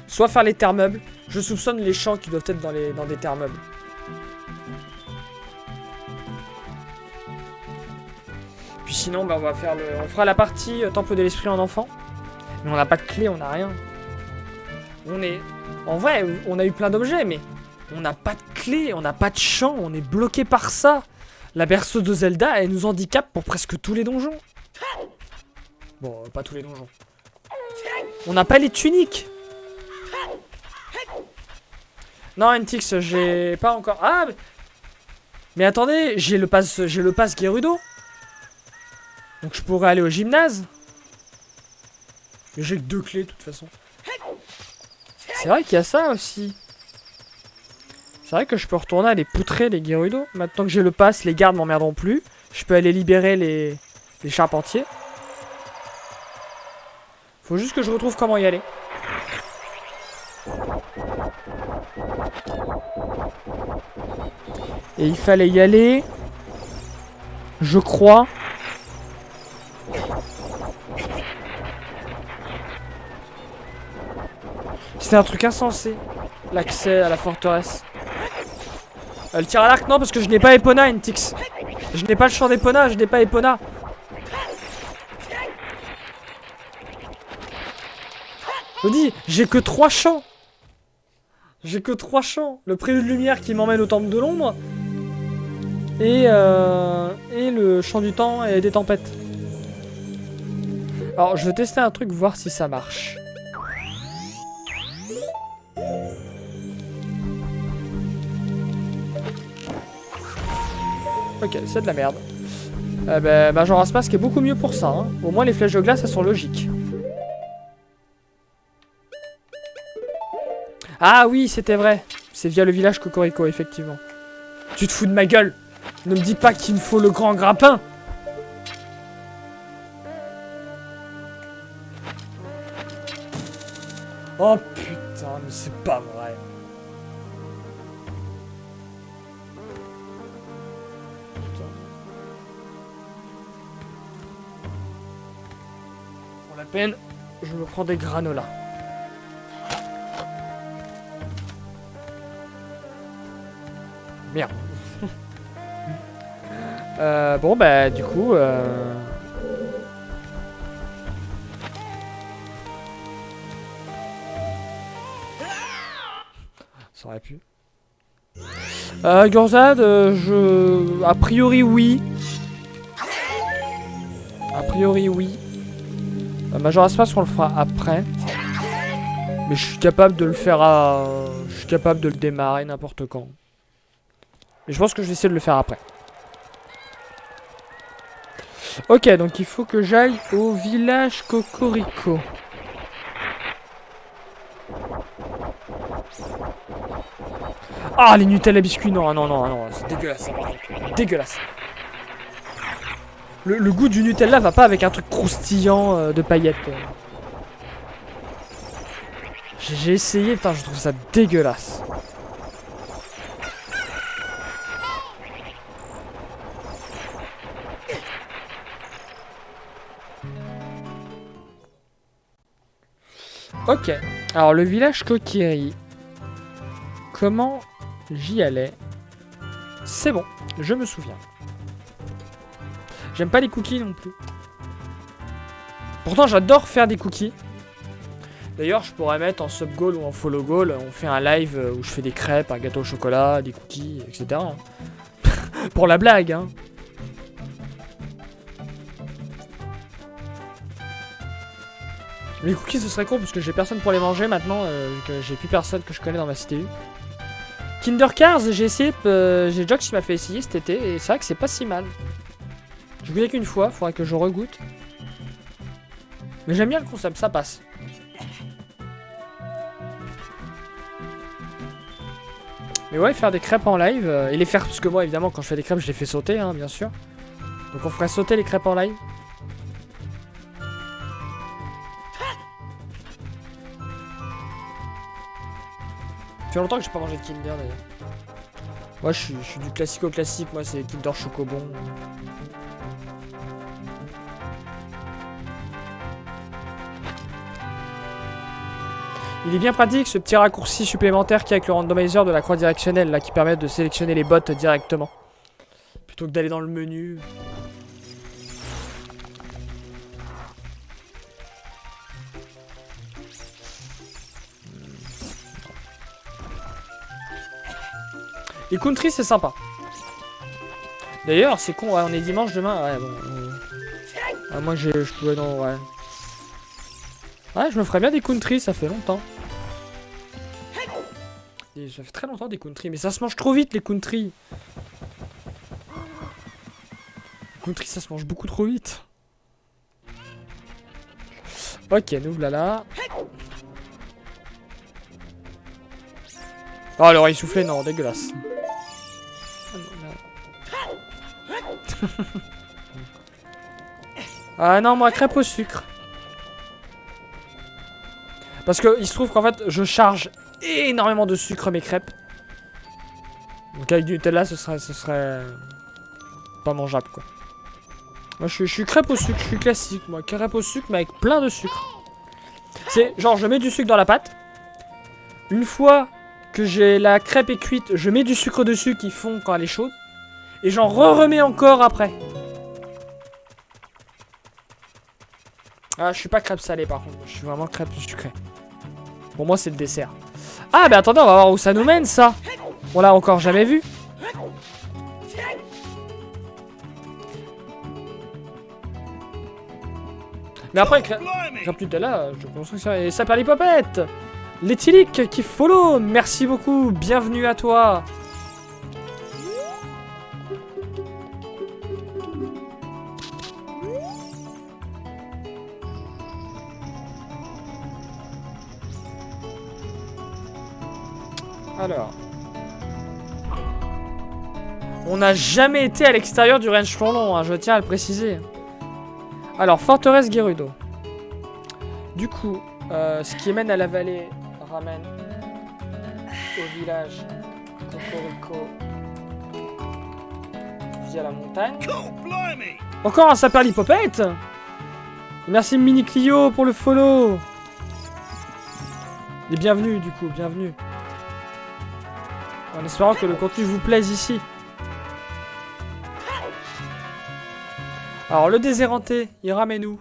soit faire les terres meubles. Je soupçonne les champs qui doivent être dans des terres meubles. Puis sinon, bah, on fera la partie temple de l'esprit en enfant. Mais on n'a pas de clé, on n'a rien. On est... En vrai, on a eu plein d'objets, mais on n'a pas de clé, on n'a pas de champ, on est bloqué par ça. La berceuse de Zelda, elle nous handicape pour presque tous les donjons. Bon, pas tous les donjons. On n'a pas les tuniques. Non, Ntix, j'ai pas encore... Ah, mais attendez, j'ai le pass Gerudo. Donc je pourrais aller au gymnase. Mais j'ai que 2 clés de toute façon. C'est vrai qu'il y a ça aussi. C'est vrai que je peux retourner aller poutrer les Gerudo. Maintenant que j'ai le pass, les gardes m'emmerderont plus. Je peux aller libérer les charpentiers. Faut juste que je retrouve comment y aller. Et il fallait y aller. Je crois. C'est un truc insensé. L'accès à la forteresse. Le tir à l'arc, non, parce que je n'ai pas Epona, Ntix. Je n'ai pas le champ d'Epona, je n'ai pas Epona. Je vous dis, j'ai que 3 champs. J'ai que 3 champs. Le prélude de lumière qui m'emmène au temple de l'ombre. Et le champ du temps et des tempêtes. Alors, je vais tester un truc, voir si ça marche. Ok, c'est de la merde. Majora's Mask est beaucoup mieux pour ça. Hein. Au moins, les flèches de glace, elles sont logiques. Ah oui, c'était vrai. C'est via le village Cocorico, effectivement. Tu te fous de ma gueule. Ne me dis pas qu'il me faut le grand grappin. Oh putain, mais c'est pas vrai. Putain. Pour la peine, je me prends des granolas. Merde. Bon bah du coup ça aurait pu. Gurzad, a priori oui. A priori oui. Majora's Mask on le fera après. Mais je suis capable de le faire à... Je suis capable de le démarrer n'importe quand. Mais je pense que je vais essayer de le faire après. Ok, donc il faut que j'aille au village Cocorico. Ah, les Nutella biscuits, non, non, non, non, c'est dégueulasse, ça, par contre. Dégueulasse. Le goût du Nutella va pas avec un truc croustillant de paillettes. J'ai essayé, putain, je trouve ça dégueulasse. Ok, alors le village Kokiri. Comment j'y allais? C'est bon, je me souviens. J'aime pas les cookies non plus. Pourtant j'adore faire des cookies. D'ailleurs je pourrais mettre en sub goal ou en follow goal. On fait un live où je fais des crêpes, un gâteau au chocolat, des cookies, etc. Pour la blague hein. Les cookies ce serait con parce que j'ai personne pour les manger maintenant, que j'ai plus personne que je connais dans ma cité. Kinder Cars, j'ai essayé, j'ai Jock qui m'a fait essayer cet été et c'est vrai que c'est pas si mal. Je goûtais qu'une fois, faudrait que je regoute. Mais j'aime bien le concept, ça passe. Mais ouais, faire des crêpes en live et les faire, parce que moi évidemment quand je fais des crêpes je les fais sauter, hein, bien sûr. Donc on ferait sauter les crêpes en live. Ça fait longtemps que j'ai pas mangé de Kinder d'ailleurs. Moi je suis du classico-classique, moi c'est Kinder Chocobon. Il est bien pratique ce petit raccourci supplémentaire qu'il y a avec le randomizer de la croix directionnelle là qui permet de sélectionner les bots directement. Plutôt que d'aller dans le menu. Les country, c'est sympa. D'ailleurs, c'est con, ouais, on est dimanche demain. Ouais, bon. Ah, moi, je pouvais non, ouais. Ouais, je me ferais bien des country, ça fait longtemps. Et ça fait très longtemps des country, mais ça se mange trop vite les country. Country, ça se mange beaucoup trop vite. Ok, nous voilà. Oh, l'oreille soufflée, non, dégueulasse. Ah non, moi, crêpe au sucre. Parce que il se trouve qu'en fait, je charge énormément de sucre mes crêpes. Donc avec du Nutella, ce serait pas mangeable, quoi. Moi, je suis crêpe au sucre, je suis classique, moi. Crêpe au sucre, mais avec plein de sucre. C'est genre, je mets du sucre dans la pâte. Une fois que j'ai la crêpe est cuite, je mets du sucre dessus qui fond quand elle est chaude. Et j'en remets encore après. Ah, je suis pas crêpe salée par contre. Je suis vraiment crêpe sucrée. Pour moi, c'est le dessert. Ah, bah attendez, on va voir où ça nous mène, ça. On l'a encore jamais vu. Mais après, crêpe Nutella, je pense que ça... Et ça perd les popettes. L'éthylique qui follow. Merci beaucoup. Bienvenue à toi. Alors. On n'a jamais été à l'extérieur du range Flonlon, hein, je tiens à le préciser. Alors, forteresse Gerudo. Du coup, ce qui mène à la vallée ramène au village Cocorico via la montagne. Encore un saperlipopette. Merci Mini Clio pour le follow. Et bienvenue du coup, bienvenue. En espérant que le contenu vous plaise ici. Alors le désert hanté, il ramène où?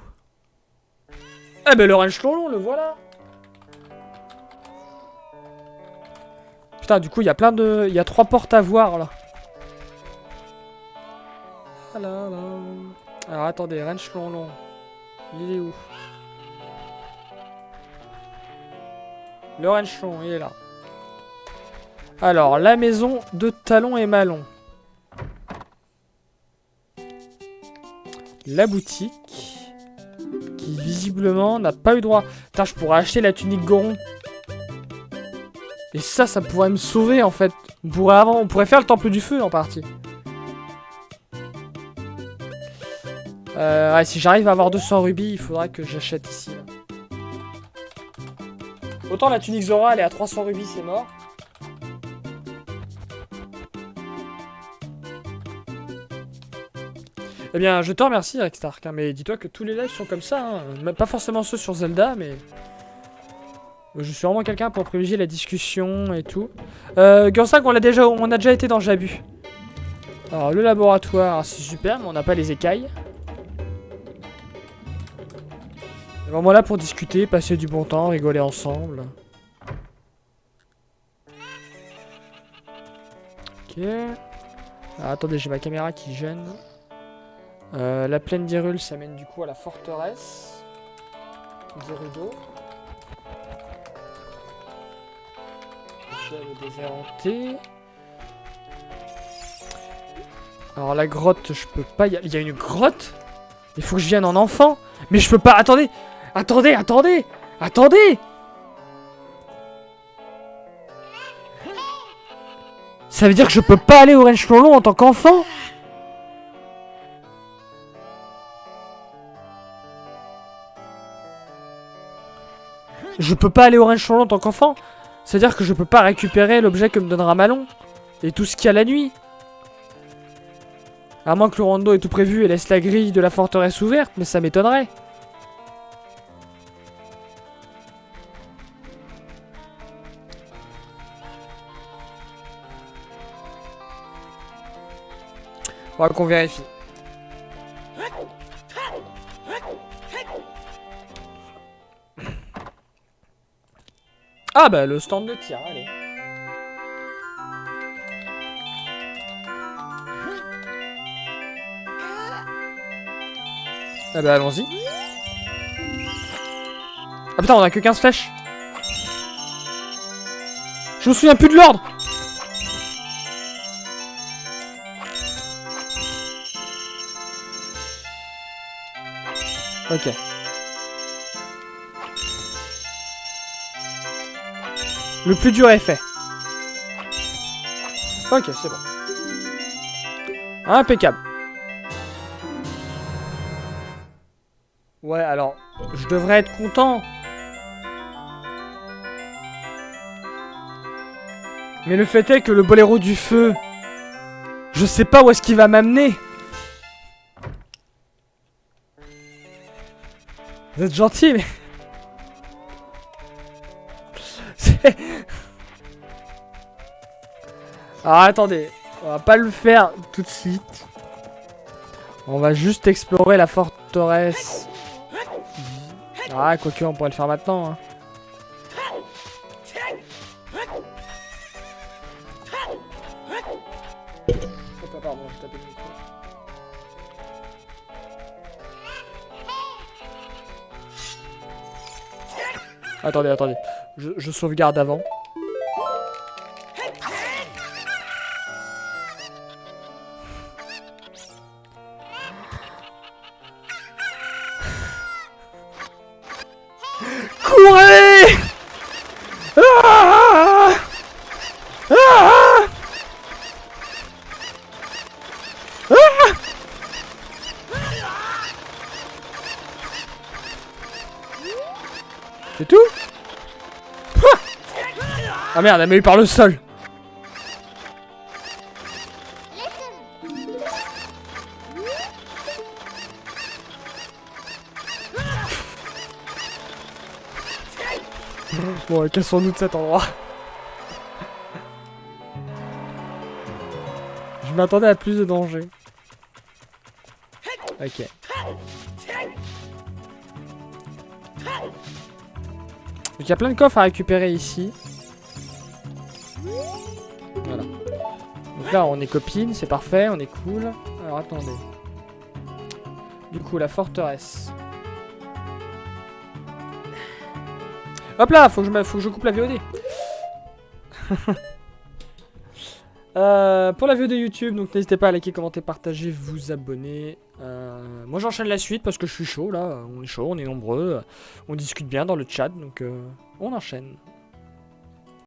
Eh ben le range Lonlon, le voilà. Putain, du coup il y a plein de... Il y a 3 portes à voir là. Alors attendez, range Lonlon. Il est où? Le range Lonlon, il est là. Alors, la maison de Talon et Malon. La boutique. Qui visiblement n'a pas eu droit. Putain, je pourrais acheter la tunique Goron. Et ça pourrait me sauver en fait. On pourrait faire le temple du feu en partie. Ouais, si j'arrive à avoir 200 rubis, il faudra que j'achète ici. Là. Autant la tunique Zora, elle est à 300 rubis, c'est mort. Eh bien, je te remercie, Rextark, hein, mais dis-toi que tous les lives sont comme ça, hein. Même pas forcément ceux sur Zelda, mais... Je suis vraiment quelqu'un pour privilégier la discussion et tout. Gursak, on a déjà été dans Jabu. Alors, le laboratoire, c'est super, mais on n'a pas les écailles. On est vraiment là pour discuter, passer du bon temps, rigoler ensemble. Ok. Alors, attendez, j'ai ma caméra qui gêne. La plaine d'Hyrule, ça mène du coup à la forteresse Gerudo. Ici, le désert hanté. Alors la grotte, je peux pas... Il y a une grotte? Il faut que je vienne en enfant. Mais je peux pas... Attendez. Attendez. Ça veut dire que je peux pas aller au range Flonlon en tant qu'enfant? Je peux pas aller au range Flonlon en tant qu'enfant? Ça veut dire que je peux pas récupérer l'objet que me donnera Malon? Et tout ce qu'il y a la nuit? À moins que le rando ait tout prévu et laisse la grille de la forteresse ouverte, mais ça m'étonnerait. Faudra qu'on vérifie. Ah bah le stand de tir, allez. Ah bah allons-y. Ah putain, on a que 15 flèches. Je me souviens plus de l'ordre. Ok. Le plus dur est fait. Ok, c'est bon. Impeccable. Ouais, alors, je devrais être content. Mais le fait est que le boléro du feu, je sais pas où est-ce qu'il va m'amener. Vous êtes gentil, mais... Alors attendez, on va pas le faire tout de suite. On va juste explorer la forteresse. Ah, quoique on pourrait le faire maintenant. Hein. Oh, pardon, je tapais le micro. Attendez. Je sauvegarde avant. Courez! Ah! Ah! Ah! C'est tout? Ah merde, elle m'a eu par le sol. Bon, cassons-nous de cet endroit. Je m'attendais à plus de danger. Ok. Donc il y a plein de coffres à récupérer ici. Voilà. Donc là on est copines, c'est parfait, on est cool. Alors attendez. Du coup la forteresse. Hop là, faut que je coupe la VOD. Pour la VOD YouTube, donc n'hésitez pas à liker, commenter, partager, vous abonner. Moi j'enchaîne la suite parce que je suis chaud là, on est chaud, on est nombreux, on discute bien dans le chat, donc on enchaîne.